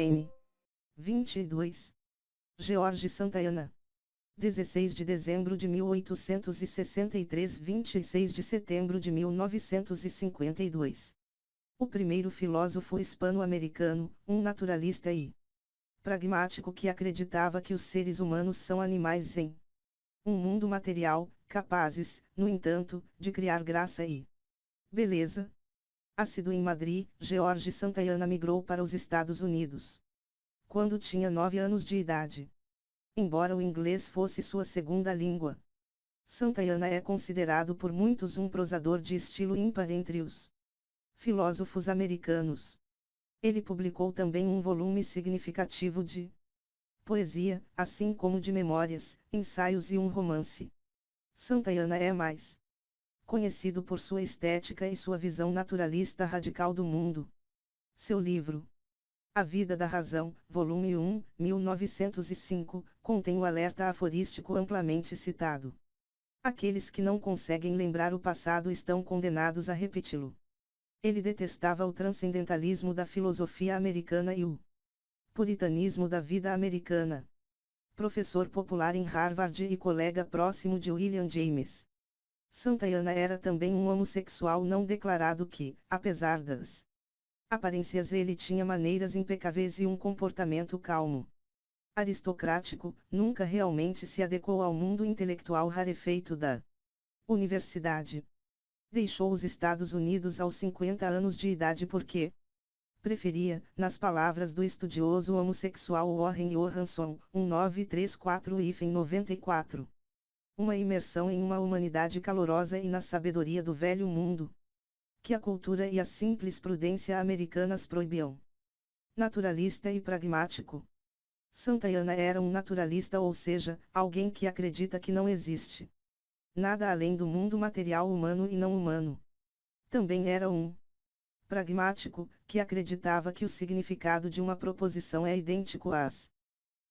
N. 22. George Santayana. 16 de dezembro de 1863 – 26 de setembro de 1952. O primeiro filósofo hispano-americano, um naturalista e pragmático que acreditava que os seres humanos são animais em um mundo material, capazes, no entanto, de criar graça e beleza. Nascido em Madrid, George Santayana migrou para os Estados Unidos quando tinha 9 anos de idade. Embora o inglês fosse sua segunda língua, Santayana é considerado por muitos um prosador de estilo ímpar entre os filósofos americanos. Ele publicou também um volume significativo de poesia, assim como de memórias, ensaios e um romance. Santayana é mais conhecido por sua estética e sua visão naturalista radical do mundo. Seu livro A Vida da Razão, volume 1, 1905, contém o alerta aforístico amplamente citado. Aqueles que não conseguem lembrar o passado estão condenados a repeti-lo. Ele detestava o transcendentalismo da filosofia americana e o puritanismo da vida americana. Professor popular em Harvard e colega próximo de William James, Santayana era também um homossexual não declarado que, apesar das aparências, ele tinha maneiras impecáveis e um comportamento calmo. Aristocrático, nunca realmente se adequou ao mundo intelectual rarefeito da universidade. Deixou os Estados Unidos aos 50 anos de idade porque preferia, nas palavras do estudioso homossexual Warren Johansson, 1934-94, uma imersão em uma humanidade calorosa e na sabedoria do velho mundo, que a cultura e a simples prudência americanas proibiam. Naturalista e pragmático. Santayana era um naturalista, ou seja, alguém que acredita que não existe nada além do mundo material humano e não humano. Também era um pragmático, que acreditava que o significado de uma proposição é idêntico às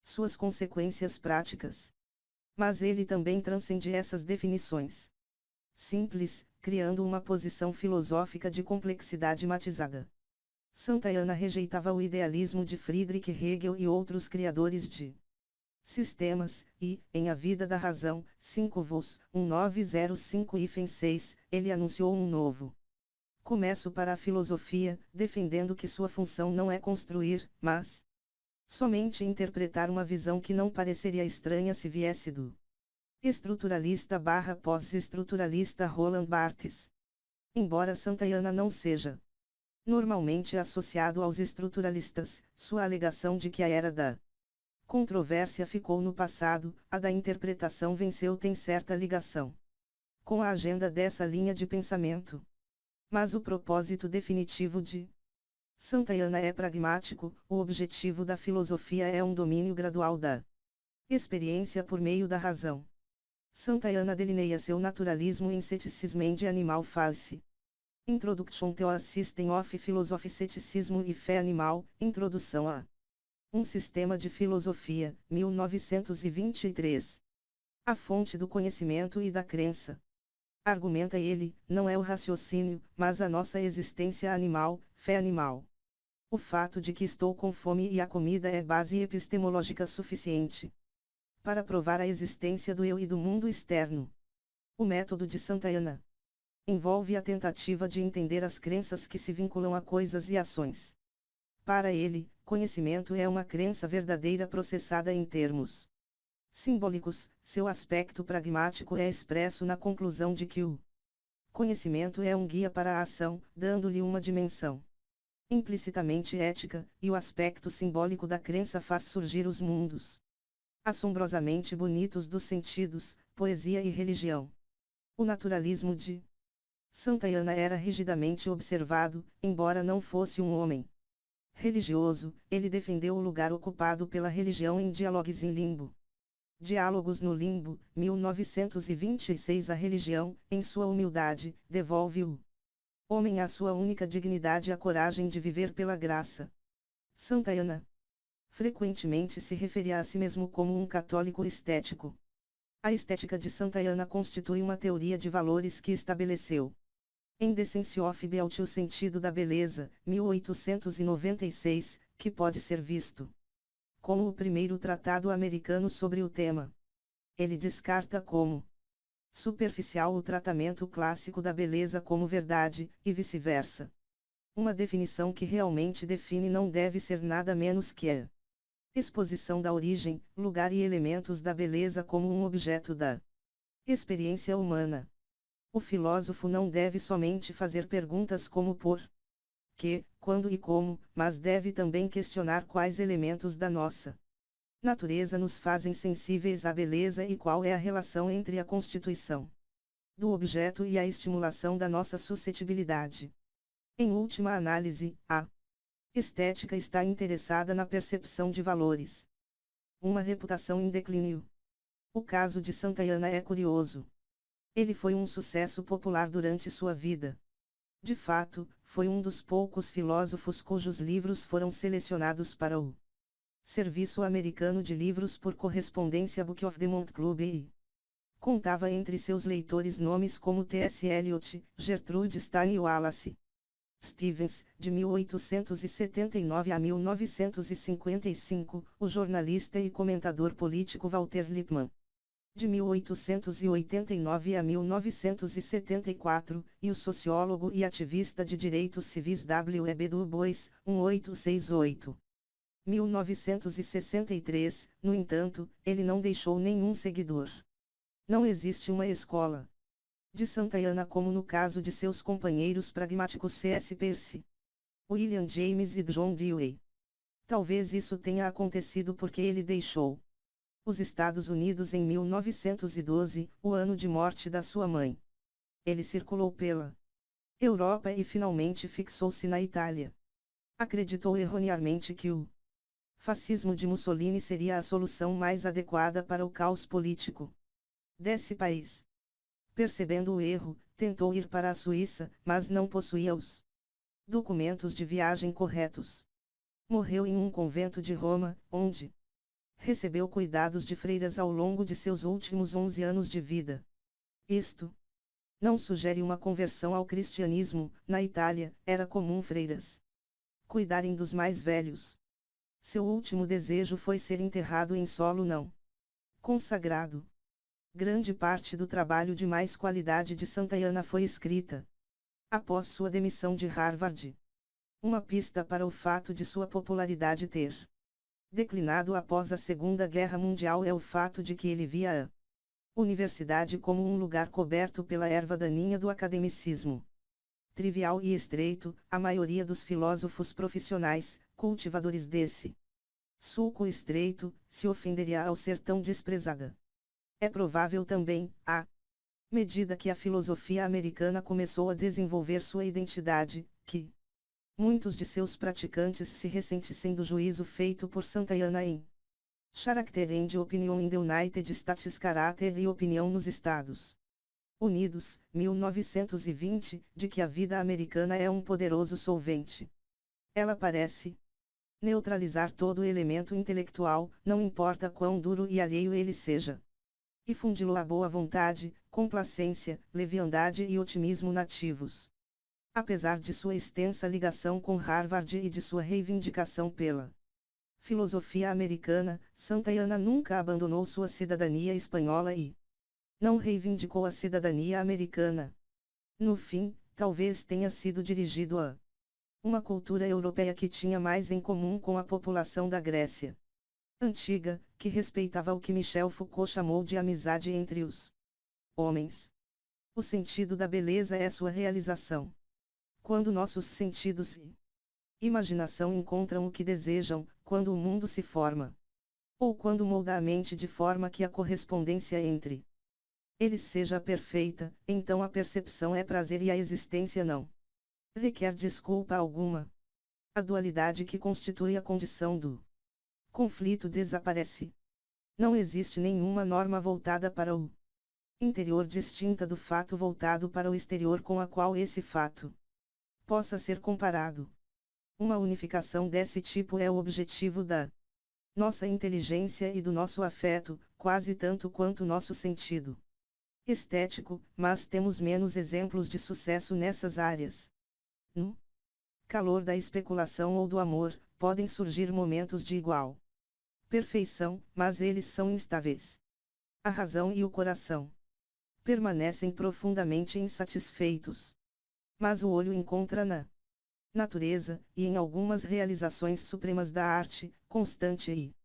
suas consequências práticas. Mas ele também transcende essas definições simples, criando uma posição filosófica de complexidade matizada. Santayana rejeitava o idealismo de Friedrich Hegel e outros criadores de sistemas, e, em A Vida da Razão, 5 vols, 1905-6, ele anunciou um novo começo para a filosofia, defendendo que sua função não é construir, mas somente interpretar uma visão que não pareceria estranha se viesse do estruturalista / pós-estruturalista Roland Barthes. Embora Santayana não seja normalmente associado aos estruturalistas, sua alegação de que a era da controvérsia ficou no passado, a da interpretação venceu tem certa ligação com a agenda dessa linha de pensamento. Mas o propósito definitivo de Santayana é pragmático, o objetivo da filosofia é um domínio gradual da experiência por meio da razão. Santayana delineia seu naturalismo em Ceticism and Animal Fallacy. Introduction to a System of Philosophy, Ceticismo e Fé Animal, Introdução a um Sistema de Filosofia, 1923. A fonte do conhecimento e da crença. Argumenta ele, não é o raciocínio, mas a nossa existência animal, fé animal. O fato de que estou com fome e a comida é base epistemológica suficiente para provar a existência do eu e do mundo externo. O método de Santayana envolve a tentativa de entender as crenças que se vinculam a coisas e ações. Para ele, conhecimento é uma crença verdadeira processada em termos simbólicos. Seu aspecto pragmático é expresso na conclusão de que o conhecimento é um guia para a ação, dando-lhe uma dimensão implicitamente ética, e o aspecto simbólico da crença faz surgir os mundos assombrosamente bonitos dos sentidos, poesia e religião. O naturalismo de Santayana era rigidamente observado, embora não fosse um homem religioso, ele defendeu o lugar ocupado pela religião em Dialogues em Limbo. Diálogos no Limbo, 1926. A religião, em sua humildade, devolve o homem à sua única dignidade, a coragem de viver pela graça. Santayana frequentemente se referia a si mesmo como um católico estético. A estética de Santayana constitui uma teoria de valores que estabeleceu em The Sense of Beauty, o sentido da beleza, 1896, que pode ser visto como o primeiro tratado americano sobre o tema. Ele descarta como superficial o tratamento clássico da beleza como verdade, e vice-versa. Uma definição que realmente define não deve ser nada menos que a exposição da origem, lugar e elementos da beleza como um objeto da experiência humana. O filósofo não deve somente fazer perguntas como por que, quando e como, mas deve também questionar quais elementos da nossa natureza nos fazem sensíveis à beleza e qual é a relação entre a constituição do objeto e a estimulação da nossa suscetibilidade. Em última análise, a estética está interessada na percepção de valores. Uma reputação em declínio. O caso de Santayana é curioso. Ele foi um sucesso popular durante sua vida. De fato, foi um dos poucos filósofos cujos livros foram selecionados para o Serviço Americano de Livros por Correspondência Book of the Month Club e contava entre seus leitores nomes como T.S. Eliot, Gertrude Stein e Wallace Stevens, de 1879 a 1955, o jornalista e comentador político Walter Lippmann, de 1889 a 1974, e o sociólogo e ativista de direitos civis W.E.B. Du Bois, 1868. 1963, no entanto, ele não deixou nenhum seguidor. Não existe uma escola de Santayana como no caso de seus companheiros pragmáticos C.S. Peirce, William James e John Dewey. Talvez isso tenha acontecido porque ele deixou os Estados Unidos em 1912, o ano de morte da sua mãe. Ele circulou pela Europa e finalmente fixou-se na Itália. Acreditou erroneamente que o fascismo de Mussolini seria a solução mais adequada para o caos político desse país. Percebendo o erro, tentou ir para a Suíça, mas não possuía os documentos de viagem corretos. Morreu em um convento de Roma, onde recebeu cuidados de freiras ao longo de seus últimos 11 anos de vida. Isto não sugere uma conversão ao cristianismo. Na Itália, era comum freiras cuidarem dos mais velhos. Seu último desejo foi ser enterrado em solo não consagrado. Grande parte do trabalho de mais qualidade de Santayana foi escrita após sua demissão de Harvard. Uma pista para o fato de sua popularidade ter declinado após a Segunda Guerra Mundial é o fato de que ele via a universidade como um lugar coberto pela erva daninha do academicismo trivial e estreito. A maioria dos filósofos profissionais, cultivadores desse sulco estreito, se ofenderia ao ser tão desprezada. É provável também, à medida que a filosofia americana começou a desenvolver sua identidade, que muitos de seus praticantes se ressentissem do juízo feito por Santayana em Character and Opinion in the United States, Caráter e Opinião nos Estados Unidos, 1920, de que a vida americana é um poderoso solvente. Ela parece neutralizar todo elemento intelectual, não importa quão duro e alheio ele seja, e fundi-lo à boa vontade, complacência, leviandade e otimismo nativos. Apesar de sua extensa ligação com Harvard e de sua reivindicação pela filosofia americana, Santayana nunca abandonou sua cidadania espanhola e não reivindicou a cidadania americana. No fim, talvez tenha sido dirigido a uma cultura europeia que tinha mais em comum com a população da Grécia antiga, que respeitava o que Michel Foucault chamou de amizade entre os homens. O sentido da beleza é sua realização. Quando nossos sentidos e imaginação encontram o que desejam, quando o mundo se forma, ou quando molda a mente de forma que a correspondência entre eles seja perfeita, então a percepção é prazer e a existência não requer desculpa alguma. A dualidade que constitui a condição do conflito desaparece. Não existe nenhuma norma voltada para o interior distinta do fato voltado para o exterior com a qual esse fato possa ser comparado. Uma unificação desse tipo é o objetivo da nossa inteligência e do nosso afeto, quase tanto quanto nosso sentido estético, mas temos menos exemplos de sucesso nessas áreas. No calor da especulação ou do amor, podem surgir momentos de igual perfeição, mas eles são instáveis. A razão e o coração permanecem profundamente insatisfeitos. Mas o olho encontra na natureza, e em algumas realizações supremas da arte, constante e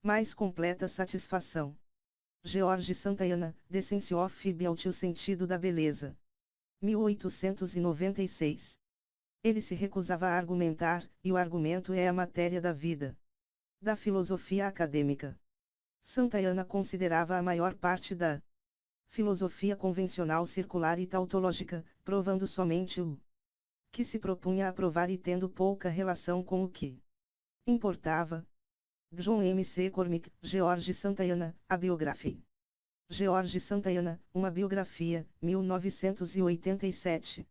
mais completa satisfação. George Santayana, The Sense of Beauty, o sentido da beleza. 1896. Ele se recusava a argumentar, e o argumento é a matéria da vida. Da filosofia acadêmica. Santayana considerava a maior parte da filosofia convencional circular e tautológica, provando somente o que se propunha a provar e tendo pouca relação com o que importava. John M. C. Cormick, George Santayana, A Biography. George Santayana, Uma Biografia, 1987.